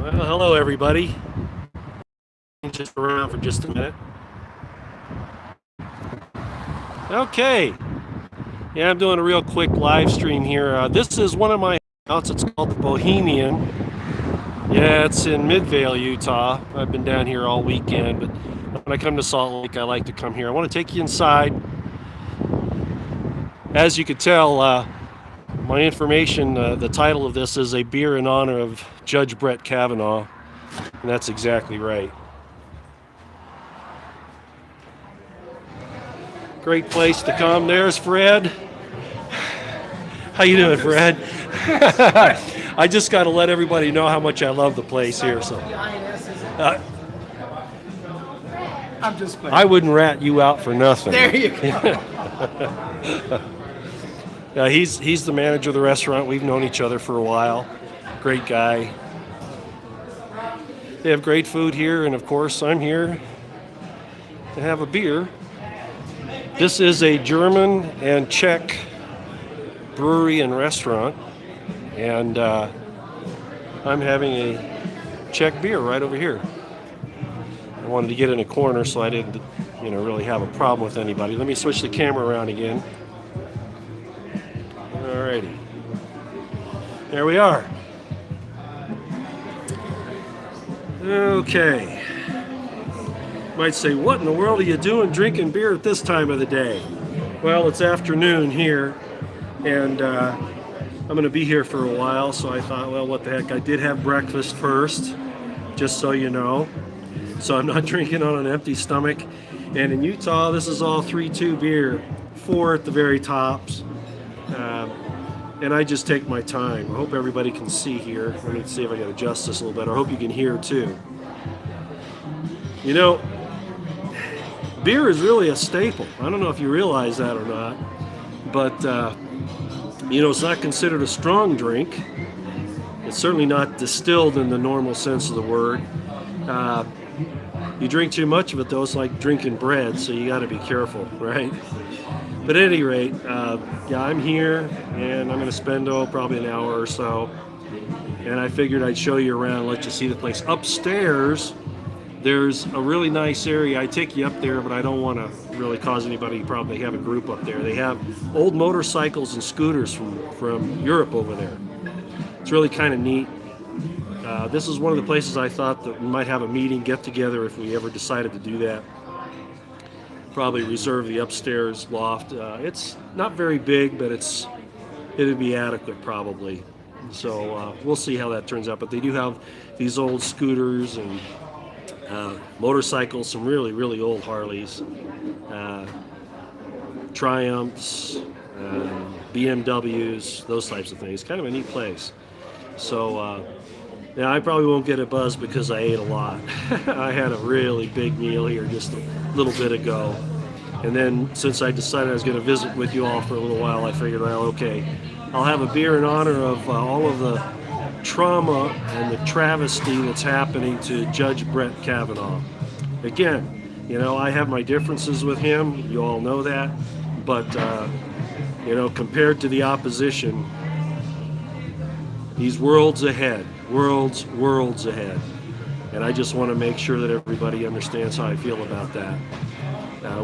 Well, hello everybody. Just around for just a minute. Okay. Yeah, I'm doing a real quick live stream here. This is one of my hangouts. It's called the Bohemian. Yeah, it's in Midvale, Utah. I've been down here all weekend, but when I come to Salt Lake, I like to come here. I want to take you inside. As you could tell, my information, the title of this is A Beer in Honor of Judge Brett Kavanaugh, and that's exactly right. Great place to come. There's Fred. How you doing, Fred? I just got to let everybody know how much I love the place here. So I'm just playing. I wouldn't rat you out for nothing. There you go. He's the manager of the restaurant. We've known each other for a while. Great guy. They have great food here, and of course, I'm here to have a beer. This is a German and Czech brewery and restaurant, and I'm having a Czech beer right over here. I wanted to get in a corner so I didn't, really have a problem with anybody. Let me switch the camera around again. Alrighty, there we are. Okay. Might say, what in the world are you doing drinking beer at this time of the day? Well, it's afternoon here, and I'm going to be here for a while, so I thought, well, what the heck. I did have breakfast first, just so you know, so I'm not drinking on an empty stomach. And in Utah, this is all 3-2 beer, 4 at the very tops, and I just take my time. I hope everybody can see here. Let me see if I can adjust this a little better. I hope you can hear too. Beer is really a staple. I don't know if you realize that or not, but it's not considered a strong drink. It's certainly not distilled in the normal sense of the word. You drink too much of it, though, it's like drinking bread, so you got to be careful, right? But at any rate, I'm here, and I'm going to spend probably an hour or so, and I figured I'd show you around, let you see the place. Upstairs, there's a really nice area. I take you up there, but I don't want to really cause anybody a problem. They have a group up there. They have old motorcycles and scooters from Europe over there. It's really kind of neat. This is one of the places I thought that we might have a meeting, get together if we ever decided to do that. Probably reserve the upstairs loft. It's not very big, but it'd be adequate probably. So we'll see how that turns out. But they do have these old scooters and motorcycles, some really, really old Harleys, Triumphs, BMWs, those types of things. Kind of a neat place. So, I probably won't get a buzz because I ate a lot. I had a really big meal here just a little bit ago. And then since I decided I was going to visit with you all for a little while, I figured, well, okay, I'll have a beer in honor of all of the trauma and the travesty that's happening to Judge Brett Kavanaugh. Again, I have my differences with him. You all know that. But, compared to the opposition, he's worlds ahead. Worlds ahead. And I just want to make sure that everybody understands how I feel about that.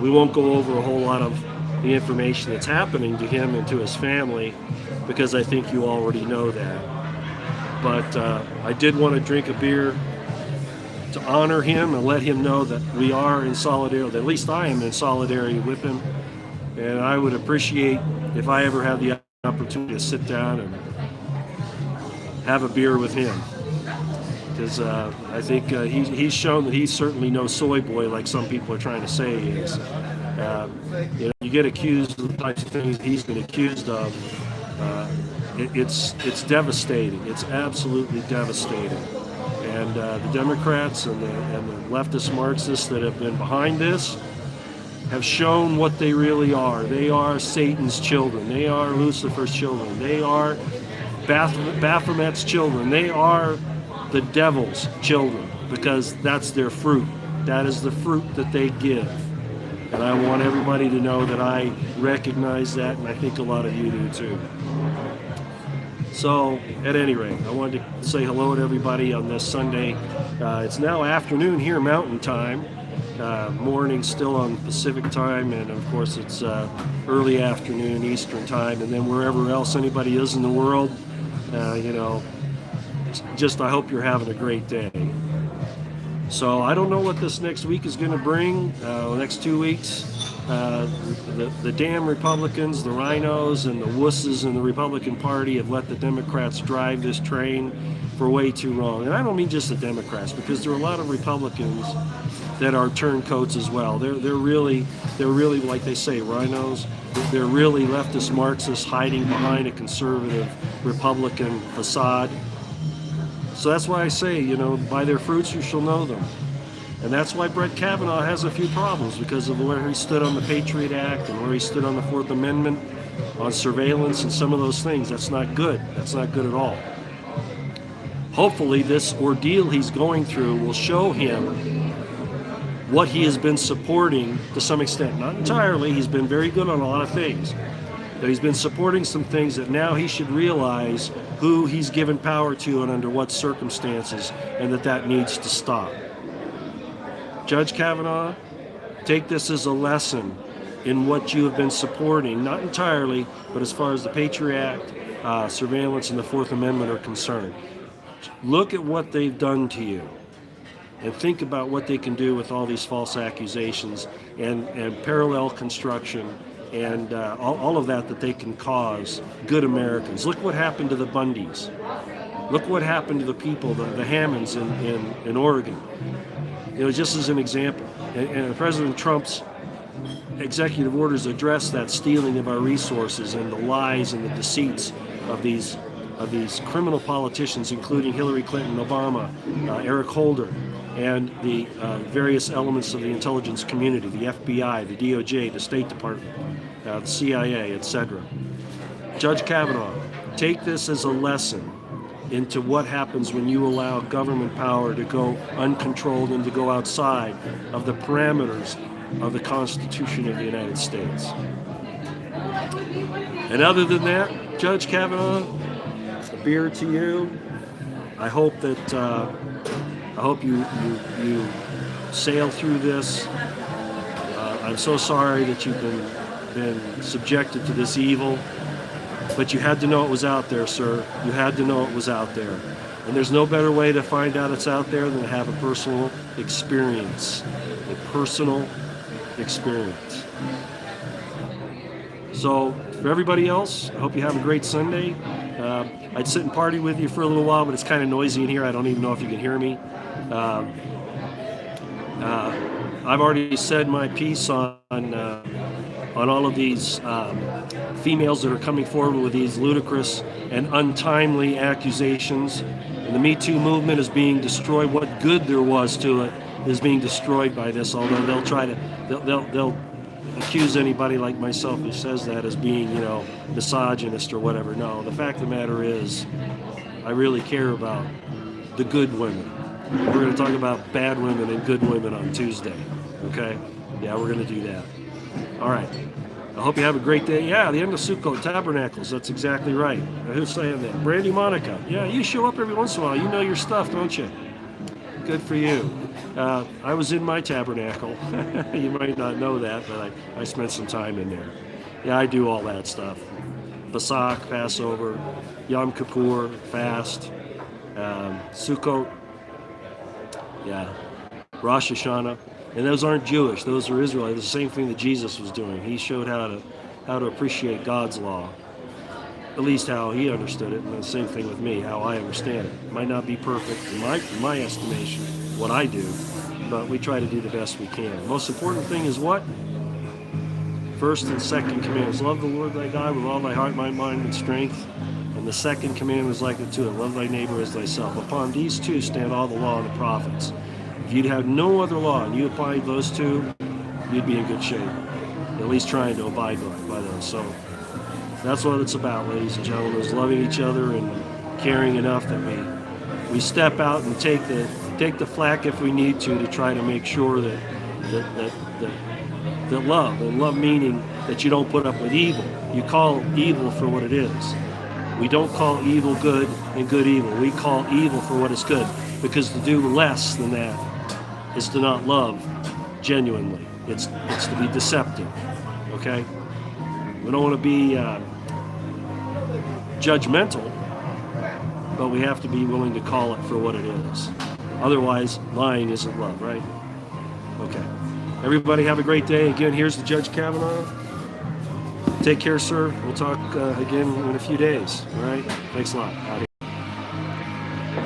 We won't go over a whole lot of the information that's happening to him and to his family because I think you already know that. But I did want to drink a beer to honor him and let him know that we are in solidarity, at least I am in solidarity with him. And I would appreciate if I ever have the opportunity to sit down and have a beer with him. Because I think he's shown that he's certainly no soy boy like some people are trying to say he is. You get accused of the types of things he's been accused of. It's devastating. It's absolutely devastating. And the Democrats and the leftist Marxists that have been behind this have shown what they really are. They are Satan's children. They are Lucifer's children. They are Baphomet's children. They are the devil's children because that's their fruit. That is the fruit that they give. And I want everybody to know that I recognize that, and I think a lot of you do too. So, at any rate, I wanted to say hello to everybody on this Sunday. It's now afternoon here, Mountain Time. Morning still on Pacific Time, and of course it's early afternoon Eastern Time. And then wherever else anybody is in the world, just I hope you're having a great day. So I don't know what this next week is going to bring. The next 2 weeks. The damn Republicans, the rhinos, and the wusses in the Republican Party have let the Democrats drive this train for way too long. And I don't mean just the Democrats, because there are a lot of Republicans that are turncoats as well. They're really like they say, rhinos. They're really leftist Marxists hiding behind a conservative Republican facade. So that's why I say, by their fruits you shall know them. And that's why Brett Kavanaugh has a few problems, because of where he stood on the Patriot Act and where he stood on the Fourth Amendment, on surveillance and some of those things. That's not good. That's not good at all. Hopefully this ordeal he's going through will show him what he has been supporting to some extent. Not entirely. He's been very good on a lot of things. But he's been supporting some things that now he should realize who he's given power to and under what circumstances, and that needs to stop. Judge Kavanaugh, take this as a lesson in what you have been supporting, not entirely, but as far as the Patriot Act, surveillance, and the Fourth Amendment are concerned. Look at what they've done to you, and think about what they can do with all these false accusations and parallel construction and all of that they can cause good Americans. Look what happened to the Bundys. Look what happened to the people, the Hammonds in Oregon. Just as an example. And President Trump's executive orders address that stealing of our resources and the lies and the deceits of these criminal politicians, including Hillary Clinton, Obama, Eric Holder, and the various elements of the intelligence community, the FBI, the DOJ, the State Department, the CIA, etc. Judge Kavanaugh, take this as a lesson into what happens when you allow government power to go uncontrolled and to go outside of the parameters of the Constitution of the United States. And other than that, Judge Kavanaugh, a beer to you. I hope you sail through this. I'm so sorry that you've been subjected to this evil. But you had to know it was out there, sir. You had to know it was out there. And there's no better way to find out it's out there than to have a personal experience. A personal experience. So, for everybody else, I hope you have a great Sunday. I'd sit and party with you for a little while, but it's kind of noisy in here. I don't even know if you can hear me. I've already said my piece on all of these females that are coming forward with these ludicrous and untimely accusations. And the Me Too movement is being destroyed. What good there was to it is being destroyed by this, although they'll accuse anybody like myself who says that as being, misogynist or whatever. No, the fact of the matter is, I really care about the good women. We're going to talk about bad women and good women on Tuesday, okay? Yeah, we're going to do that. All right. I hope you have a great day. Yeah, the end of Sukkot, Tabernacles. That's exactly right. Who's saying that? Brandy Monica. Yeah, you show up every once in a while. You know your stuff, don't you? Good for you. I was in my tabernacle. You might not know that, but I spent some time in there. Yeah, I do all that stuff. Pesach, Passover, Yom Kippur, fast, Sukkot, yeah, Rosh Hashanah. And those aren't Jewish; those are Israelites. The same thing that Jesus was doing. He showed how to appreciate God's law, at least how he understood it. And the same thing with me, how I understand it. It might not be perfect in my estimation, what I do, but we try to do the best we can. The most important thing is what? First and second commandments: love the Lord thy God with all thy heart, mind, and strength. And the second commandment is like it to it: love thy neighbor as thyself. Upon these two stand all the law and the prophets. If you'd have no other law and you applied those two, you'd be in good shape. At least trying to abide by those. So that's what it's about, ladies and gentlemen, is loving each other and caring enough that we step out and take the flack if we need to try to make sure that love, and love meaning that you don't put up with evil. You call evil for what it is. We don't call evil good and good evil. We call evil for what is good, because to do less than that is to not love genuinely. It's to be deceptive. Okay? We don't want to be judgmental, but we have to be willing to call it for what it is. Otherwise, lying isn't love, right? Okay. Everybody have a great day. Again, here's the Judge Kavanaugh. Take care, sir. We'll talk again in a few days. All right? Thanks a lot. Out here.